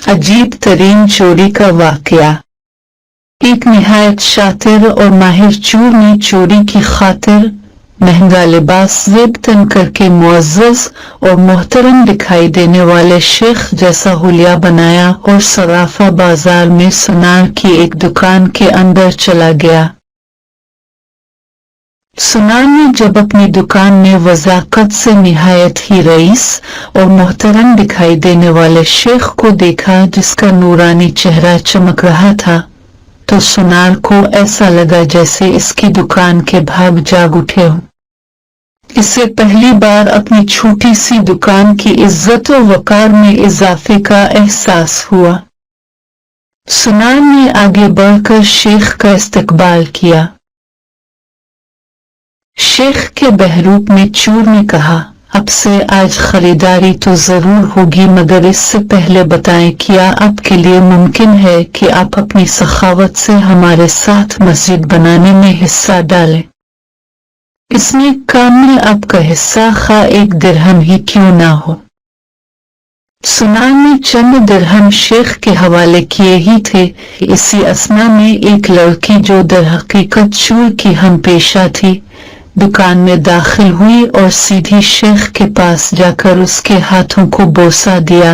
अजीब तरीन चोरी का वाकया। एक निहायत शातिर और माहिर चोर ने चोरी की खातिर महंगा लिबास जेब तन करके मुअज़्ज़ज़ और मोहतरम दिखाई देने वाले शेख जैसा हुलिया बनाया और सराफा बाजार में सुनार की एक दुकान के अंदर चला गया। सुनार ने जब अपनी दुकान में वज़ाकत से निहायत ही रईस और मोहतरम दिखाई देने वाले शेख को देखा जिसका नूरानी चेहरा चमक रहा था, तो सुनार को ऐसा लगा जैसे इसकी दुकान के भाग जाग उठे हों। इससे पहली बार अपनी छोटी सी दुकान की इज्जत और वकार में इजाफे का एहसास हुआ। सुनार ने आगे बढ़कर शेख का इस्तकबाल किया। शेख के बहरूप में चोर ने कहा, अब से आज खरीदारी तो जरूर होगी, मगर इससे पहले बताएं क्या आपके लिए मुमकिन है कि आप अपनी सखावत से हमारे साथ मस्जिद बनाने में हिस्सा डालें। इसमें कामिल आपका हिस्सा खा एक दिरहम ही क्यों ना हो। सुनार ने चंद दिरहम शेख के हवाले किए ही थे। इसी असना में एक लड़की जो दरहकीकत चोर की हम पेशा थी, दुकान में दाखिल हुई और सीधी शेख के पास जाकर उसके हाथों को बोसा दिया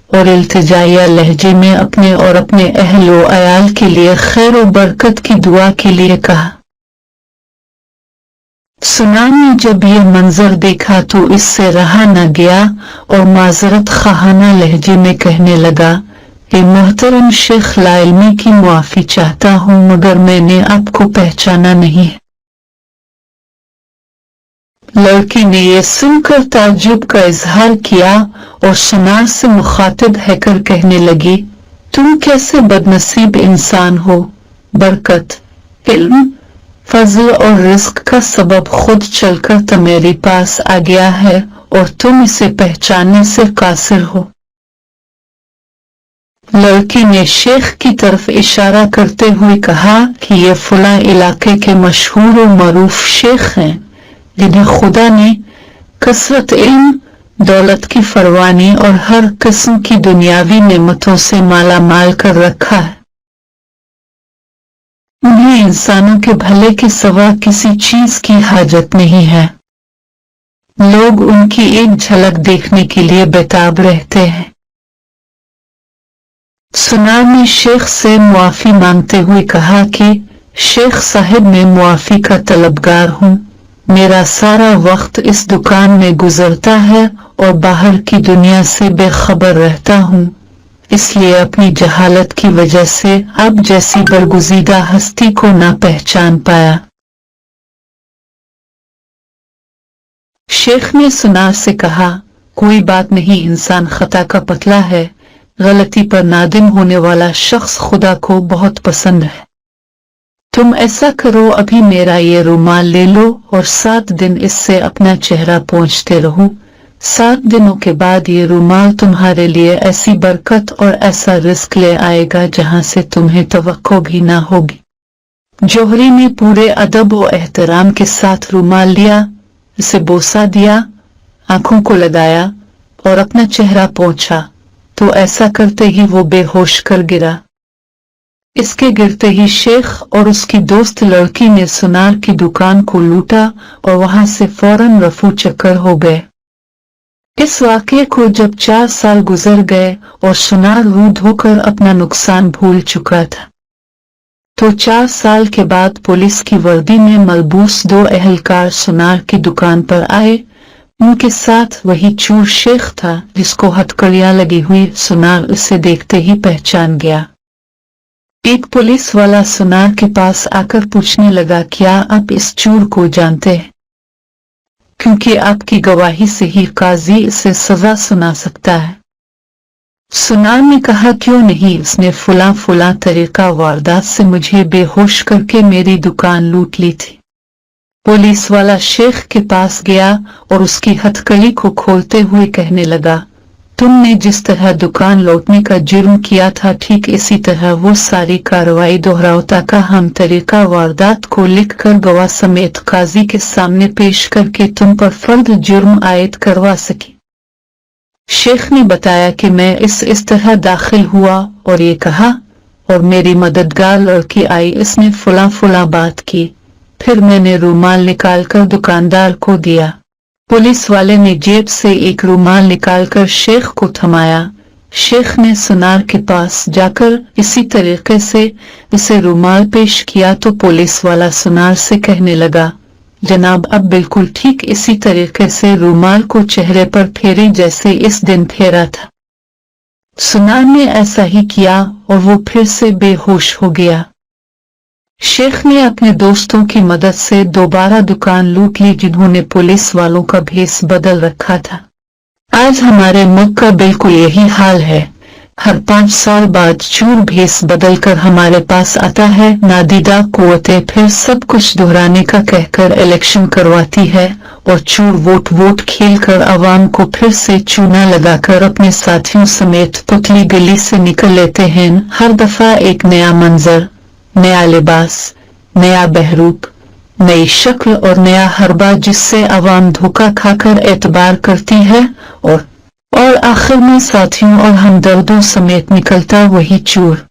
और इल्तिजाया लहजे में अपने और अपने अहल व अयाल के लिए खैर और बरकत की दुआ के लिए कहा। सुनार ने जब यह मंजर देखा तो इससे रहा न गया और माजरत खाना लहजे में कहने लगा, ए मोहतरम शेख, लाइल्मी की मुआफी चाहता हूँ, मगर मैंने आपको पहचाना नहीं। लड़की ने यह सुनकर ताज्जुब का इजहार किया और सुनार से मुखातिब हैकर कहने लगी, तुम कैसे बदनसीब इंसान हो। बरकत, इल्म, फजल और रिस्क का सबब खुद चलकर तुम्हारे पास आ गया है और तुम इसे पहचानने से कासिर हो। लड़की ने शेख की तरफ इशारा करते हुए कहा कि ये फला इलाके के मशहूर और मरूफ शेख हैं जिन्हें खुदा ने कसरत इल्म, दौलत की फरवानी और हर किस्म की दुनियावी नेमतों से माला माल कर रखा है। उन्हें इंसानों के भले के सिवा किसी चीज की हाजत नहीं है। लोग उनकी एक झलक देखने के लिए बेताब रहते हैं। सुनार ने शेख से मुआफी मांगते हुए कहा कि शेख साहिब, मैं मुआफी का तलबगार हूँ। मेरा सारा वक्त इस दुकान में गुजरता है और बाहर की दुनिया से बेखबर रहता हूँ, इसलिए अपनी जहालत की वजह से आप जैसी बरगुजीदा हस्ती को ना पहचान पाया। शेख ने सुनार से कहा, कोई बात नहीं, इंसान खता का पतला है। गलती पर नादिम होने वाला शख्स खुदा को बहुत पसंद है। तुम ऐसा करो, अभी मेरा ये रुमाल ले लो और 7 दिन इससे अपना चेहरा पोंछते रहो। 7 दिनों के बाद ये रुमाल तुम्हारे लिए ऐसी बरकत और ऐसा रिस्क ले आएगा जहां से तुम्हें तवक्को भी ना होगी। जौहरी ने पूरे अदब और एहतराम के साथ रुमाल लिया, इसे बोसा दिया, आंखों को लगाया और अपना चेहरा पोंछा, तो ऐसा करते ही वो बेहोश कर गिरा। इसके गिरते ही शेख और उसकी दोस्त लड़की ने सुनार की दुकान को लूटा और वहां से फौरन रफू चक्कर हो गए। इस वाक़ये को जब 4 साल गुजर गए और सुनार रूह धोकर अपना नुकसान भूल चुका था, तो 4 साल के बाद पुलिस की वर्दी में मलबूस 2 अहलकार सुनार की दुकान पर आए। उनके साथ वही चोर शेख था जिसको हथकड़ियां लगी हुई सुनार उसे देखते ही पहचान गया। एक पुलिस वाला सुनार के पास आकर पूछने लगा, क्या आप इस चोर को जानते हैं? क्योंकि आपकी गवाही से ही काजी इसे सजा सुना सकता है। सुनार ने कहा, क्यों नहीं, उसने फुला तरीका वारदात से मुझे बेहोश करके मेरी दुकान लूट ली थी। पुलिस वाला शेख के पास गया और उसकी हथकड़ी को खोलते हुए कहने लगा, तुमने जिस तरह दुकान लौटने का जुर्म किया था, ठीक इसी तरह वो सारी कार्रवाई दोहराओ ताकि हम तरीका वारदात को लिखकर गवाह समेत काजी के सामने पेश करके तुम पर फर्द जुर्म आयद करवा सके। शेख ने बताया कि मैं इस तरह दाखिल हुआ और ये कहा और मेरी मददगार लड़की आई, इसने फुला बात की। फिर मैंने रूमाल निकालकर दुकानदार को दिया। पुलिस वाले ने जेब से एक रूमाल निकालकर शेख को थमाया। शेख ने सुनार के पास जाकर इसी तरीके से इसे रूमाल पेश किया तो पुलिस वाला सुनार से कहने लगा, जनाब अब बिल्कुल ठीक इसी तरीके से रूमाल को चेहरे पर फेरे जैसे इस दिन फेरा था। सुनार ने ऐसा ही किया और वो फिर से बेहोश हो गया। शेख ने अपने दोस्तों की मदद से दोबारा दुकान लूट ली, जिन्होंने पुलिस वालों का भेष बदल रखा था। आज हमारे मुल्क का बिल्कुल यही हाल है। हर 5 साल बाद चोर भेष बदलकर हमारे पास आता है। नादीदा कुव्वतें फिर सब कुछ दोहराने का कहकर इलेक्शन करवाती है और चोर वोट खेलकर अवाम को फिर से चूना लगाकर अपने साथियों समेत पुतली गली से निकल लेते हैं। हर दफा एक नया मंजर, नया लिबास, नया बहरूप, नई शक्ल और नया हरबा, जिससे अवाम धोखा खाकर एतबार करती है और आखिर में साथियों और हमदर्दों समेत निकलता वही चोर।